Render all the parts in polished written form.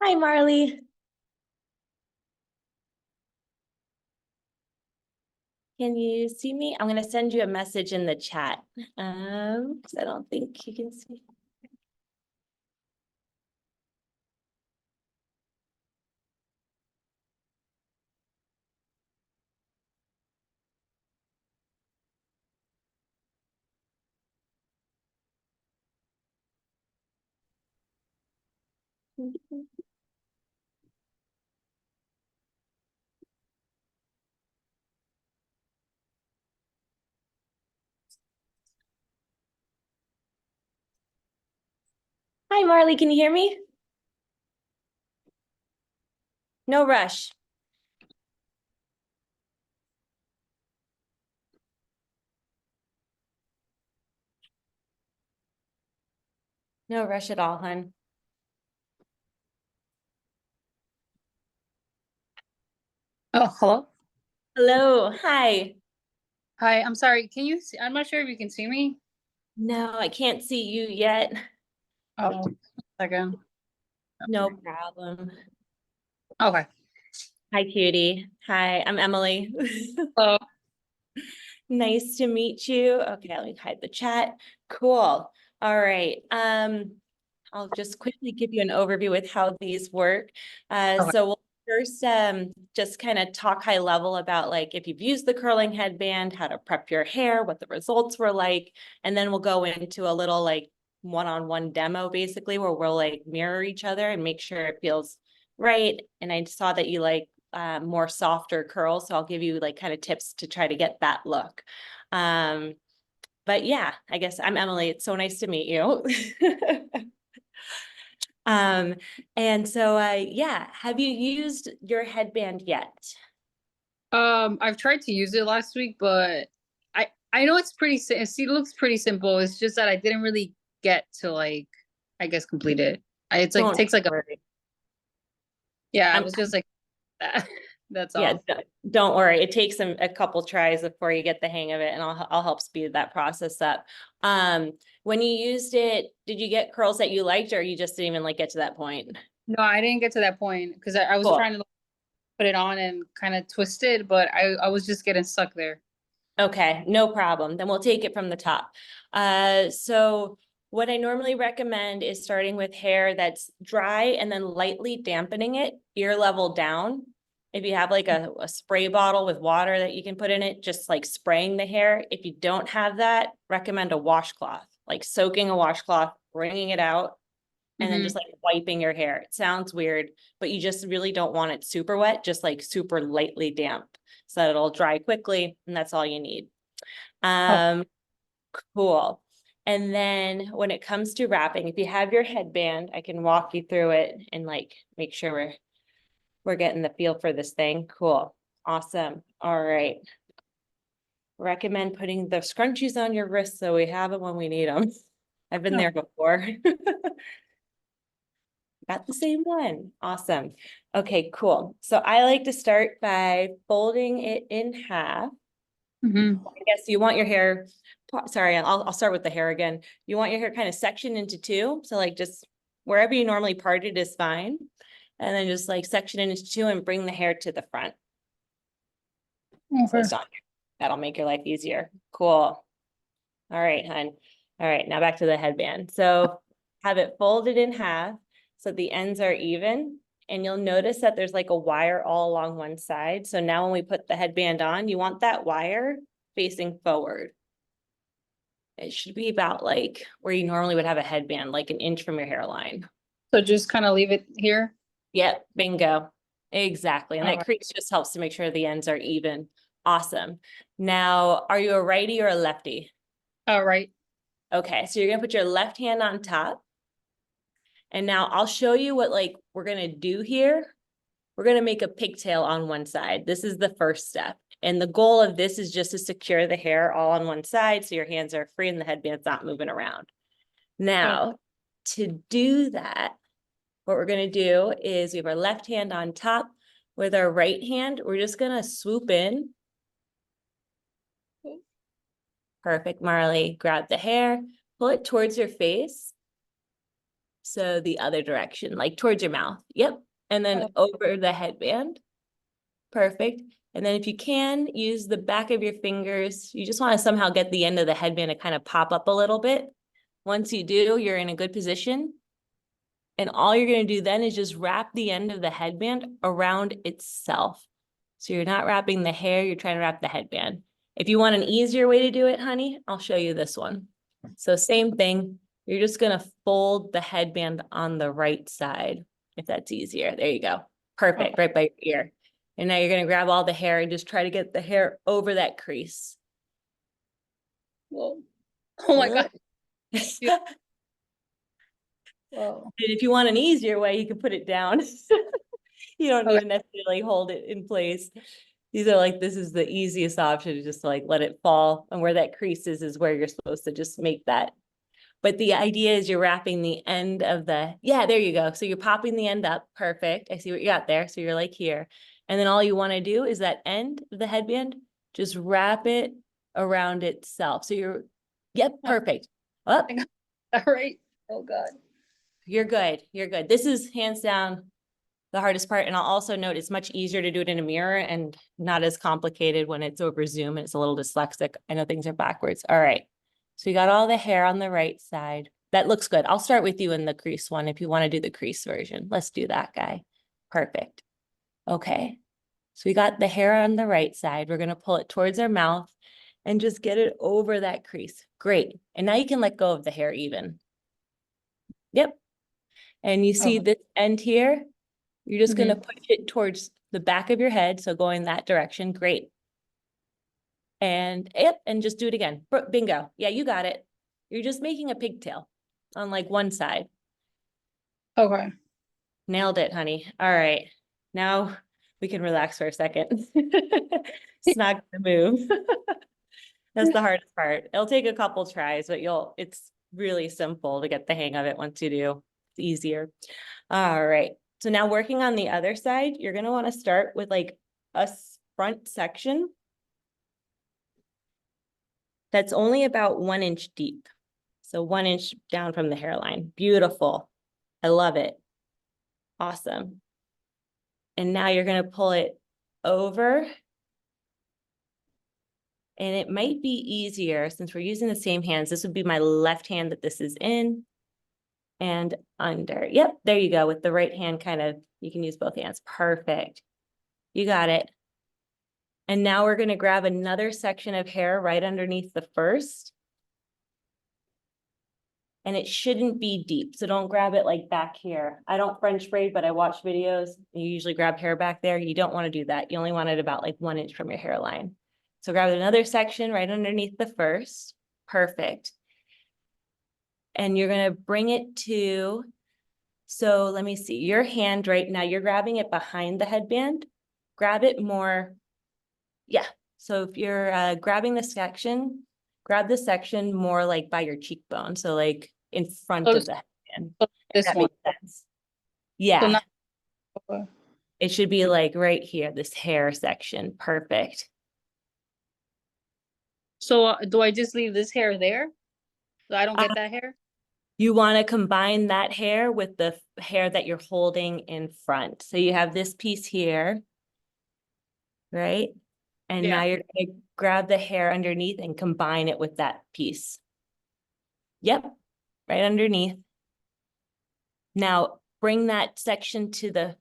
Hi, Marlee. Can you see me? I'm going to send you a message in the chat. 'Cause I don't think you can see. Hi, Marlee. Can you hear me? No rush. No rush at all, hon. Oh, hello. Hello. Hi. Hi, I'm sorry. Can you see? I'm not sure if you can see me. No, I can't see you yet. Oh, second. No problem. Okay. Hi, cutie. Hi, I'm Emily. Hello. Nice to meet you. Okay, let me hide the chat. Cool. All right. I'll just quickly give you an overview with how these work. Okay. So we'll first just kind of talk high level about like if you've used the curling headband, how to prep your hair, what the results were like, and then we'll go into a little like one-on-one demo basically where we'll like mirror each other and make sure it feels right. And I saw that you like more softer curls, so I'll give you like kind of tips to try to get that look. But yeah, I guess I'm Emily. It's so nice to meet you. Um, and so yeah, have you used your headband yet? I've tried to use it last week, but I know it's pretty. It looks pretty simple. It's just that I didn't really get to like, I guess, complete it. It's like Don't takes like a. worry. Yeah, I I'm was just like that. That's yeah, all. don't worry. It takes a couple tries before you get the hang of it, and I'll help speed that process up. When you used it, did you get curls that you liked, or you just didn't even like get to that point? No, I didn't get to that point because I was Cool. trying to put it on and kind of twist it, but I was just getting stuck there. Okay, no problem. Then we'll take it from the top. So what I normally recommend is starting with hair that's dry and then lightly dampening it, ear level down. If you have like a spray bottle with water that you can put in it, just like spraying the hair. If you don't have that, recommend a washcloth, like soaking a washcloth, wringing it out, and then just Mm-hmm. like wiping your hair. It sounds weird, but you just really don't want it super wet, just like super lightly damp so that it'll dry quickly, and that's all you need. Oh, Um, cool. And then when it comes to wrapping, if you have your headband, I can walk you through it and like make sure we're getting the feel for this thing. Cool. Awesome. All right. Recommend putting the scrunchies on your wrists so we have them when we need them. I've been no. there before. Got the same one. Awesome. Okay, cool. So I like to start by folding it in half. Mm-hmm. I guess you want your hair, sorry, I'll start with the hair again. You want your hair kind of sectioned into two. So like just wherever you normally part it is fine. And then just like section it into two and bring the hair to the front. So Okay. it's on here. That'll make your life easier. Cool. All right, hun. All right, now back to the headband. So have it folded in half so the ends are even. And you'll notice that there's like a wire all along one side. So now when we put the headband on, you want that wire facing forward. It should be about like where you normally would have a headband, like an inch from your hairline. So just kind of leave it here. Yep, bingo. Exactly. And that Okay. crease just helps to make sure the ends are even. Awesome. Now, are you a righty or a lefty? All right. Okay, so you're gonna put your left hand on top. And now I'll show you what like we're gonna do here. We're gonna make a pigtail on one side. This is the first step. And the goal of this is just to secure the hair all on one side so your hands are free and the headband's not moving around. Okay. Now, to do that, what we're going to do is we have our left hand on top. With our right hand, we're just going to swoop in. Perfect, Marlee. Grab the hair, pull it towards your face. So the other direction, like towards your mouth. Yep. And then over the headband. Perfect. And then if you can, use the back of your fingers. You just want to somehow get the end of the headband to kind of pop up a little bit. Once you do, you're in a good position. And all you're going to do then is just wrap the end of the headband around itself. So you're not wrapping the hair, you're trying to wrap the headband. If you want an easier way to do it, honey, I'll show you this one. So same thing, you're just going to fold the headband on the right side, if that's easier. There you go. Perfect, right by your ear. And now you're going to grab all the hair and just try to get the hair over that crease. Whoa. Oh my God. Whoa. And if you want an easier way, you can put it down. You don't need to necessarily hold it in place. These are like, this is the easiest option, just to like let it fall. And where that crease is where you're supposed to just make that. But the idea is you're wrapping the end of the, yeah, there you go. So you're popping the end up. Perfect. I see what you got there. So you're like here. And then all you want to do is that end of the headband, just wrap it around itself. So you're, yep, perfect. Up. All right. Oh God. You're good. You're good. This is hands down the hardest part. And I'll also note it's much easier to do it in a mirror and not as complicated when it's over Zoom and it's a little dyslexic. I know things are backwards. All right. So you got all the hair on the right side. That looks good. I'll start with you in the crease one if you want to do the crease version. Let's do that guy. Perfect. Okay. So we got the hair on the right side. We're going to pull it towards our mouth and just get it over that crease. Great. And now you can let go of the hair even. Yep. And you see this end here? You're just going to push it towards the back of your head. So going that direction. Great. And yep. And just do it again. Bingo. Yeah, you got it. You're just making a pigtail on like one side. Okay. Nailed it, honey. All right. Now we can relax for a second. It's not going to move. That's the hardest part. It'll take a couple tries, but it's really simple to get the hang of it once you do. It's easier. All right. So now working on the other side, you're going to want to start with like a front section that's only about 1 inch deep. So 1 inch down from the hairline. Beautiful. I love it. Awesome. And now you're going to pull it over. And it might be easier since we're using the same hands. This would be my left hand that this is in and under. Yep, there you go. With the right hand kind of, you can use both hands. Perfect. You got it. And now we're going to grab another section of hair right underneath the first. And it shouldn't be deep. So don't grab it like back here. I don't French braid, but I watch videos. You usually grab hair back there. You don't want to do that. You only want it about like 1 inch from your hairline. So grab another section right underneath the first. Perfect. And you're going to bring it to, so let me see, your hand right now, you're grabbing it behind the headband. Grab it more. Yeah. So if you're grabbing the section, grab the section more like by your cheekbone. So like in front of the headband. This one. Makes sense. Yeah. So not, it should be like right here, this hair section. Perfect. so do I just leave this hair there? So I don't get that hair? You want to combine that hair with the hair that you're holding in front. So you have this piece here, right? And now you're going to grab the hair underneath and combine it with that piece. Yep, right underneath. Now bring that section to the,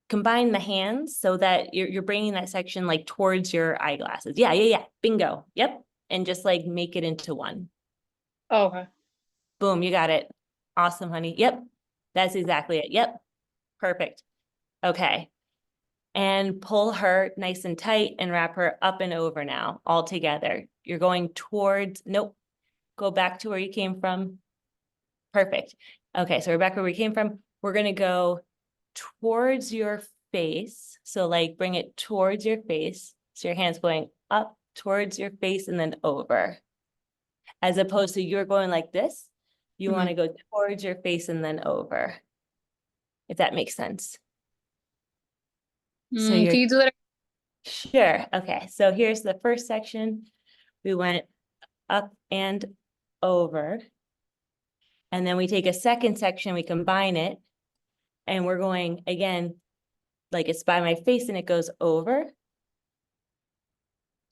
combine the hands so that you're bringing that section like towards your eyeglasses. Yeah. Bingo. Yep. And just like make it into one. Oh, okay. Boom, you got it. Awesome, honey. Yep, that's exactly it. Yep, perfect. Okay. And pull her nice and tight and wrap her up and over now, all together. You're going towards, nope, go back to where you came from. Perfect. Okay, so we're back where we came from. We're gonna go towards your face. So like bring it towards your face. So your hand's going up towards your face and then over. As opposed to you're going like this. You want to go towards your face and then over, if that makes sense. So can you do that? Sure. Okay. So here's the first section. We went up and over. And then we take a second section, we combine it. And we're going again, like it's by my face and it goes over.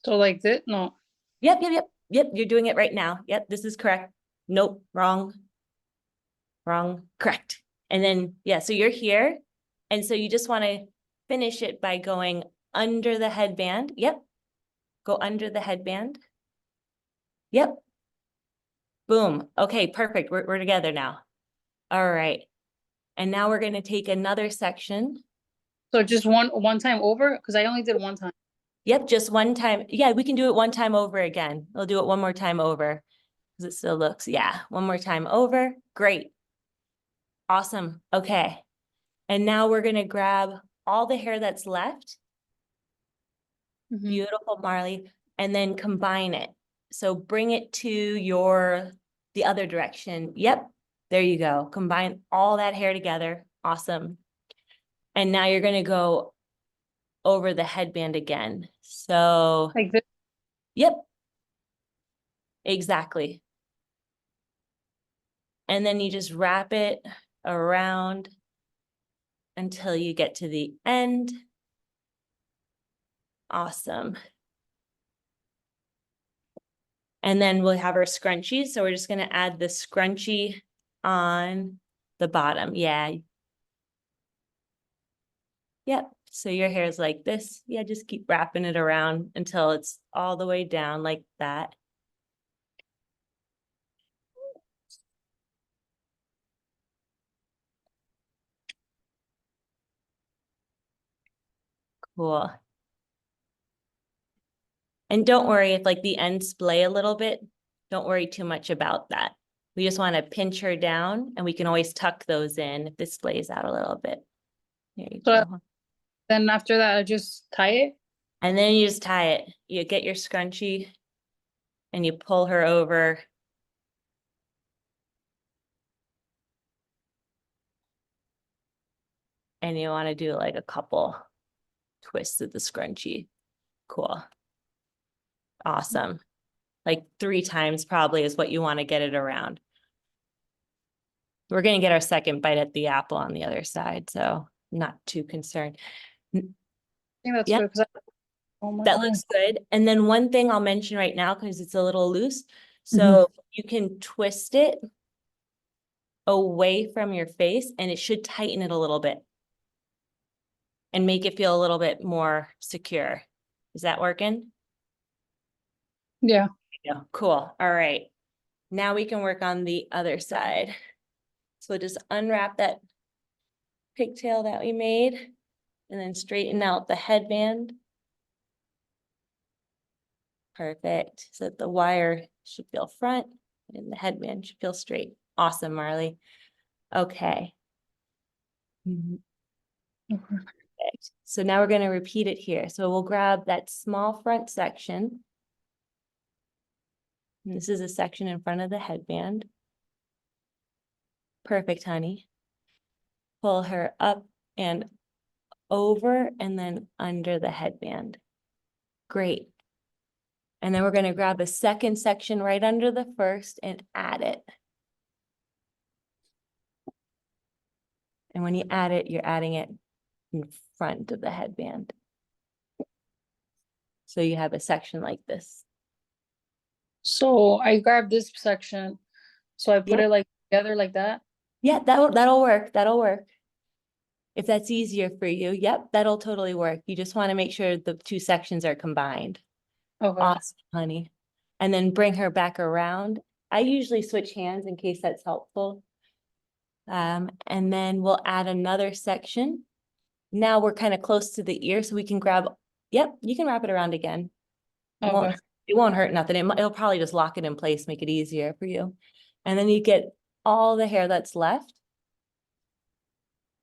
So like this? No. Yep, yep, yep, yep, you're doing it right now. Yep, this is correct. Nope, wrong. Wrong, correct. And then, yeah, so you're here. And so you just want to finish it by going under the headband. Yep. Go under the headband. Yep. Boom. Okay, perfect. We're together now. All right. And now we're going to take another section. So just one time over? Because I only did one time. Yep, just one time. Yeah, we can do it one time over again. We'll do it one more time over because it still looks, yeah, one more time over. Great. Awesome. Okay. And now we're going to grab all the hair that's left. Beautiful, Marlee. And then combine it. So bring it to the other direction. Yep. There you go. Combine all that hair together. Awesome. And now you're going to go over the headband again. So, Like this? yep. Exactly. And then you just wrap it around until you get to the end. Awesome. And then we'll have our scrunchies. So we're just going to add the scrunchie on the bottom. Yeah. Yep. So your hair is like this. Yeah, just keep wrapping it around until it's all the way down like that. Cool. And don't worry if like the ends splay a little bit. Don't worry too much about that. We just want to pinch her down and we can always tuck those in if this splays out a little bit. There you So go. then after that, I just tie it? And then you just tie it. You get your scrunchie and you pull her over. And you want to do like a couple twists of the scrunchie. Cool. Awesome. Like 3 times probably is what you want to get it around. We're going to get our second bite at the apple on the other side, so not too concerned. I think that's Yep. good because oh my That God. looks good. And then one thing I'll mention right now, because it's a little loose, so you can twist it away from your face and it should tighten it a little bit and make it feel a little bit more secure. Is that working? Yeah. Yeah, cool. All right. Now we can work on the other side. So just unwrap that pigtail that we made and then straighten out the headband. Perfect. So that the wire should feel front and the headband should feel straight. Awesome, Marlee. Okay. Perfect. So now we're going to repeat it here. So we'll grab that small front section. And this is a section in front of the headband. Perfect, honey. Pull her up and over and then under the headband. Great. And then we're going to grab a second section right under the first and add it. And when you add it, you're adding it in front of the headband. So you have a section like this. So I grab this section. So I put Yeah. it like together like that. Yeah, that'll work. That'll work. If that's easier for you, yep, that'll totally work. You just want to make sure the 2 sections are combined. Okay. Awesome, honey. And then bring her back around. I usually switch hands in case that's helpful. And then we'll add another section. Now we're kind of close to the ear, so we can grab, yep, you can wrap it around again. Okay. It won't hurt nothing. It'll probably just lock it in place, make it easier for you. And then you get all the hair that's left.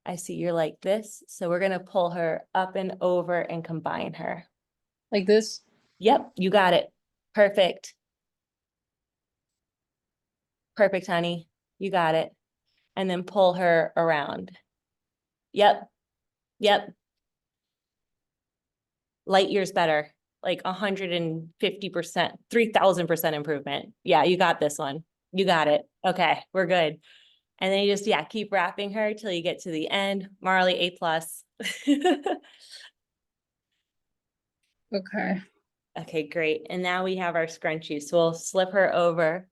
I see you're like this. So we're going to pull her up and over and combine her. Like this? Yep, you got it. Perfect. Perfect, honey. You got it. And then pull her around. Yep. Yep. Light years better. Like 150%, 3000% improvement. Yeah, you got this one. You got it. Okay, we're good. And then you just, yeah, keep wrapping her till you get to the end. Marlee, A+. Okay. Okay, great. And now we have our scrunchie. So we'll slip her over.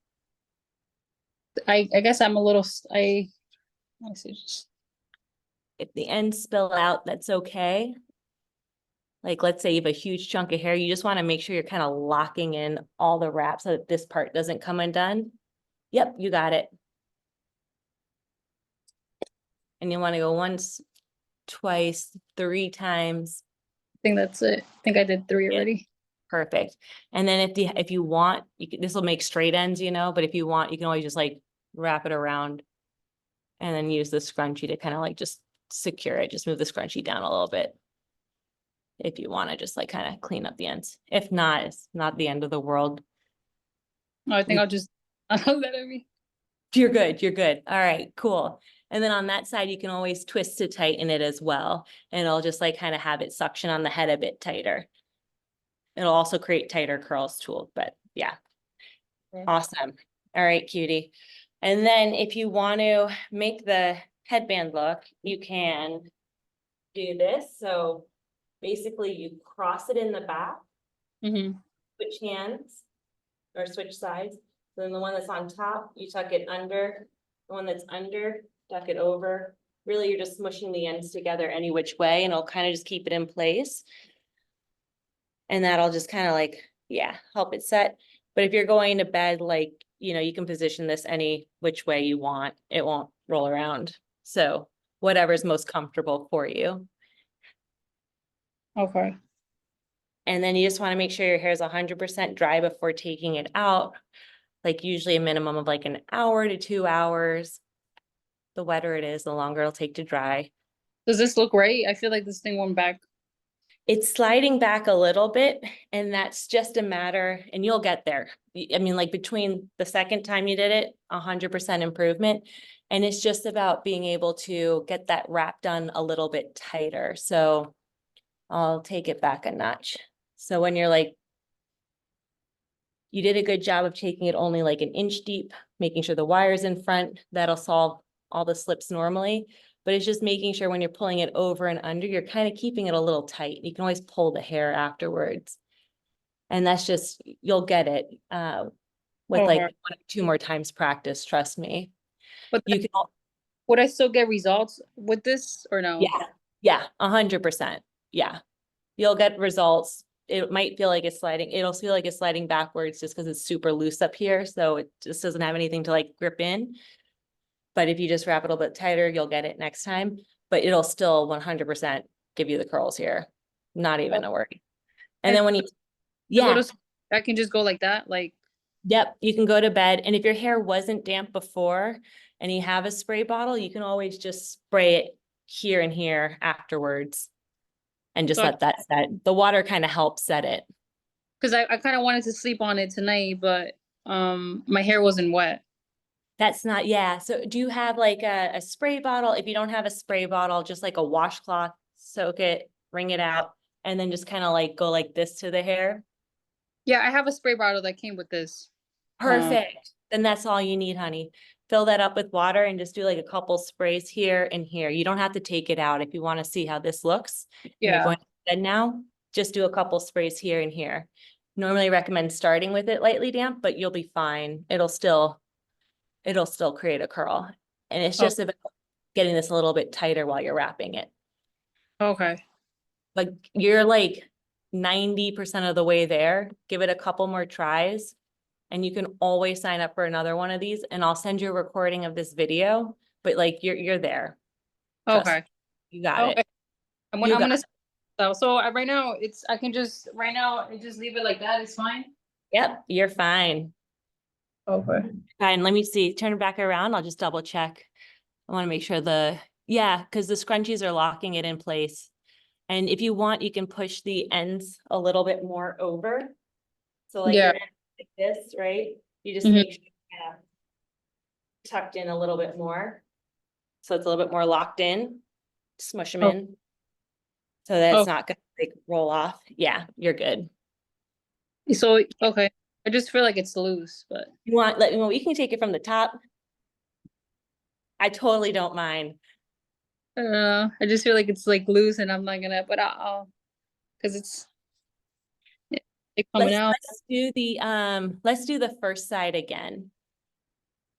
I guess I'm a little, let's see, just, If the ends spill out, that's okay. Like, let's say you have a huge chunk of hair, you just want to make sure you're kind of locking in all the wraps so that this part doesn't come undone. Yep, you got it. And you want to go once, twice, 3 times. I think that's it. I think I did 3 already. Perfect. And then if you want, this will make straight ends, but if you want, you can always just like wrap it around and then use the scrunchie to kind of like just secure it. Just move the scrunchie down a little bit if you want to just like kind of clean up the ends. If not, it's not the end of the world. No, I think I'll just, I'll let it be. You're good. You're good. All right, cool. And then on that side, you can always twist to tighten it as well. And it'll just like kind of have it suction on the head a bit tighter. It'll also create tighter curls too, but yeah. Okay. Awesome. All right, cutie. And then if you want to make the headband look, you can do this. So basically you cross it in the back, switch hands or switch sides. Then the one that's on top, you tuck it under. The one that's under, tuck it over. Really, you're just smushing the ends together any which way, and it'll kind of just keep it in place. And that'll just kind of like, yeah, help it set. But if you're going to bed, like, you can position this any which way you want. It won't roll around. So whatever's most comfortable for you. Okay. And then you just want to make sure your hair is 100% dry before taking it out. Like usually a minimum of like an hour to 2 hours. The wetter it is, the longer it'll take to dry. Does this look right? I feel like this thing went back. It's sliding back a little bit, and that's just a matter, and you'll get there. I mean, like between the second time you did it, 100% improvement. And it's just about being able to get that wrap done a little bit tighter. So I'll take it back a notch. So when you're like, you did a good job of taking it only like an inch deep, making sure the wire's in front, that'll solve all the slips normally. But it's just making sure when you're pulling it over and under, you're kind of keeping it a little tight. You can always pull the hair afterwards. And that's just, you'll get it with like 1 or 2 more times practice, trust me. But You can, would I still get results with this or no? yeah, 100%. Yeah, you'll get results. It might feel like it's sliding. It'll feel like it's sliding backwards just because it's super loose up here. So it just doesn't have anything to like grip in. But if you just wrap it a little bit tighter, you'll get it next time. But it'll still 100% give you the curls here. Not even a worry. And then when I can just go like that, like. Yep, you can go to bed. And if your hair wasn't damp before and you have a spray bottle, you can always just spray it here and here afterwards and just let that set. The water kind of helps set it. Because I kind of wanted to sleep on it tonight, but my hair wasn't wet. That's not, yeah. So do you have like a spray bottle? If you don't have a spray bottle, just like a washcloth, soak it, wring it out, and then just kind of like go like this to the hair. Yeah, I have a spray bottle that came with this. Perfect. Then that's all you need, honey. Fill that up with water and just do like a couple sprays here and here. You don't have to take it out if you want to see how this looks. Yeah. You're going to bed now, just do a couple sprays here and here. Normally recommend starting with it lightly damp, but you'll be fine. It'll still create a curl. And it's just about getting this a little bit tighter while you're wrapping it. Okay. Like you're like 90% of the way there. Give it a couple more tries. And you can always sign up for another one of these, and I'll send you a recording of this video, but like you're there. Trust Okay. me. You got it. I'm gonna so right now I can just leave it like that. It's fine. Yep, you're fine. Okay. Fine. Let me see. Turn it back around. I'll just double check. I want to make sure because the scrunchies are locking it in place. And if you want, you can push the ends a little bit more over. So like your ends like this, right? You just make sure you have tucked in a little bit more. So it's a little bit more locked in. Smush them in. So that it's not gonna like roll off. Yeah, you're good. So okay. I just feel like it's loose, but You want, let me know, you can take it from the top. I totally don't mind. I don't know. I just feel like it's like loose and I'm not gonna, but I'll, cause it's coming out. Let's do the first side again.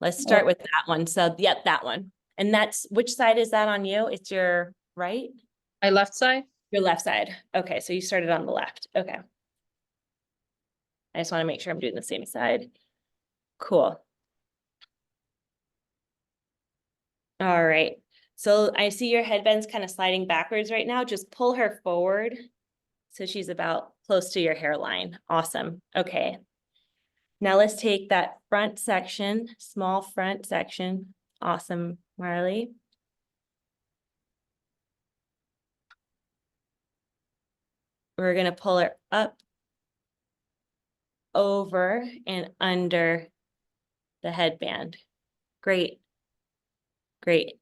Let's Or start with that one. So, yep, that one. And that's, which side is that on you? It's your right? my left side. Your left side. Okay, so you started on the left. Okay. I just want to make sure I'm doing the same side. Cool. All right. So I see your headband's kind of sliding backwards right now. Just pull her forward. So she's about close to your hairline. Awesome. Okay. Now let's take that front section, small front section. Awesome, Marlee. We're going to pull her up, over, and under the headband. Great. Great.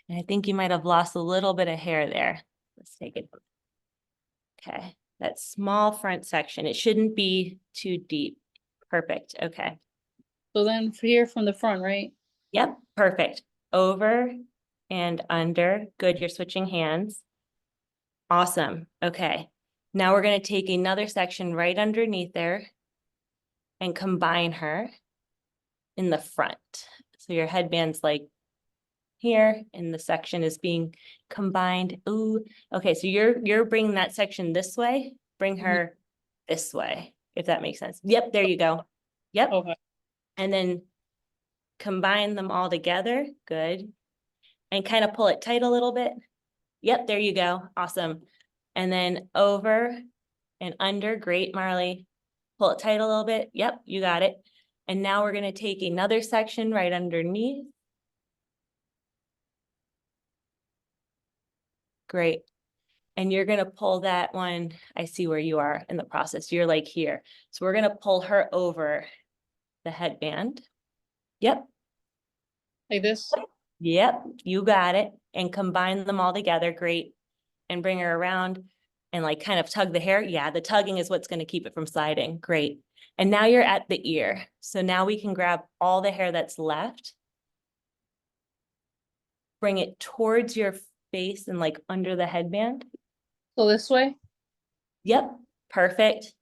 And I think you might have lost a little bit of hair there. Let's take it. Okay. That small front section. It shouldn't be too deep. Perfect. Okay. So then here from the front, right? Yep. Perfect. Over and under. Good. You're switching hands. Awesome. Okay. Now we're going to take another section right underneath there and combine her in the front. So your headband's like here and the section is being combined. Ooh. Okay. So you're bringing that section this way, bring her this way, if that makes sense. Yep. There you go. Yep. Okay. And then combine them all together. Good. And kind of pull it tight a little bit. Yep. There you go. Awesome. And then over and under. Great, Marlee. Pull it tight a little bit. Yep. You got it. And now we're going to take another section right underneath. Great. And you're going to pull that one. I see where you are in the process. You're like here. So we're going to pull her over the headband. Yep. Like this. Yep. You got it. And combine them all together. Great. And bring her around and like kind of tug the hair. Yeah. The tugging is what's going to keep it from sliding. Great. And now you're at the ear. So now we can grab all the hair that's left. Bring it towards your face and like under the headband. So this way. Yep, perfect.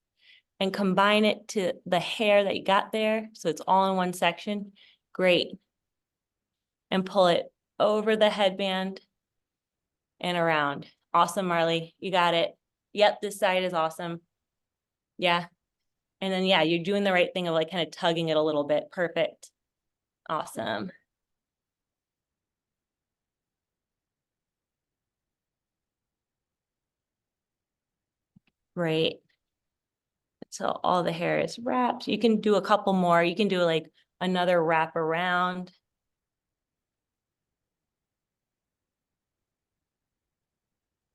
And combine it to the hair that you got there. So it's all in one section. Great. And pull it over the headband and around. Awesome, Marlee. You got it. Yep, this side is awesome. Yeah. And then, yeah, you're doing the right thing of like kind of tugging it a little bit. Perfect. Awesome. Great. So all the hair is wrapped. You can do a couple more. You can do like another wrap around.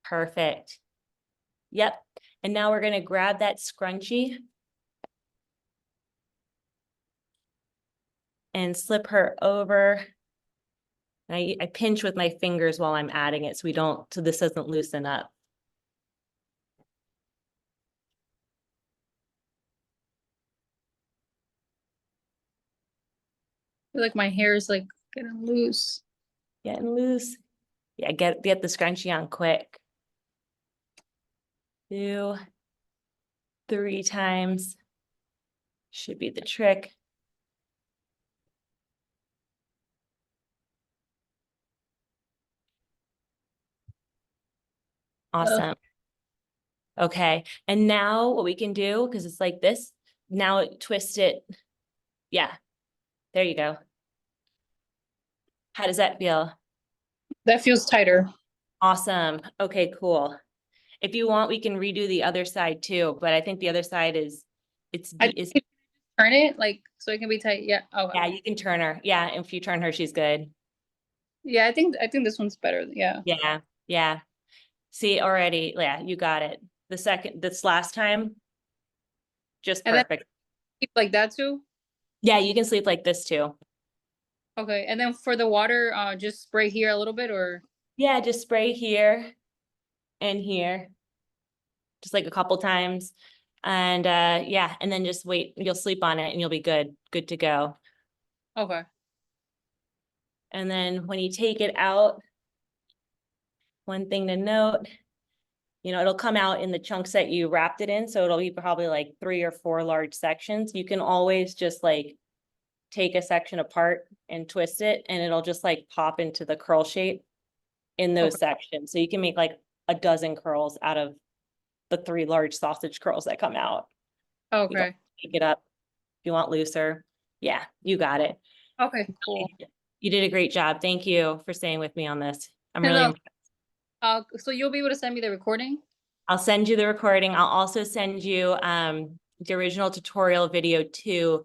Perfect. Yep. And now we're going to grab that scrunchie and slip her over. I pinch with my fingers while I'm adding it so this doesn't loosen up. I feel like my hair is like getting loose. Getting loose. Yeah, get the scrunchie on quick. 2, 3 times. Should be the trick. Awesome. Okay. And now what we can do, because it's like this, now twist it. Yeah. There you go. How does that feel? That feels tighter. Awesome. Okay, cool. If you want, we can redo the other side too, but I think the other side is Turn it like so it can be tight. Yeah. Okay. yeah, you can turn her. Yeah, if you turn her, she's good. Yeah, I think this one's better. Yeah. Yeah, yeah. See already, yeah, you got it. This last time, just And then perfect. keep like that too. Yeah, you can sleep like this too. Okay. And then for the water, just spray here a little bit or Yeah, just spray here and here, just like a couple times. And yeah, and then just wait, you'll sleep on it and you'll be good to go. Okay. And then when you take it out, one thing to note, it'll come out in the chunks that you wrapped it in. So it'll be probably like 3 or 4 large sections. You can always just like take a section apart and twist it, and it'll just like pop into the curl shape in those sections. So you can make like a dozen curls out of the 3 large sausage curls that come out. Okay. Pick it up if you want looser. Yeah, you got it. Okay, cool. You did a great job. Thank you for staying with me on this. I'm really Hello. impressed. So you'll be able to send me the recording? I'll send you the recording. I'll also send you the original tutorial video too,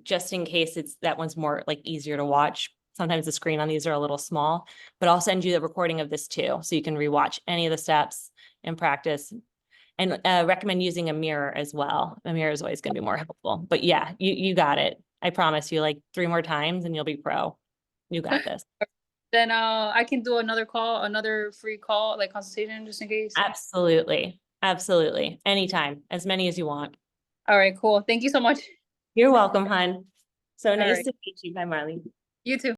just in case that one's more like easier to watch. Sometimes the screen on these are a little small, but I'll send you the recording of this too, so you can rewatch any of the steps and practice. And recommend using a mirror as well. A mirror is always going to be more helpful. But yeah, you got it. I promise you, like 3 more times and you'll be pro. You got this. Then I can do another call, another free call, like consultation, just in case. Absolutely. Absolutely. Anytime. As many as you want. All right, cool. Thank you so much. You're welcome, hon. So nice right. to meet you. Bye, Marlee. You too.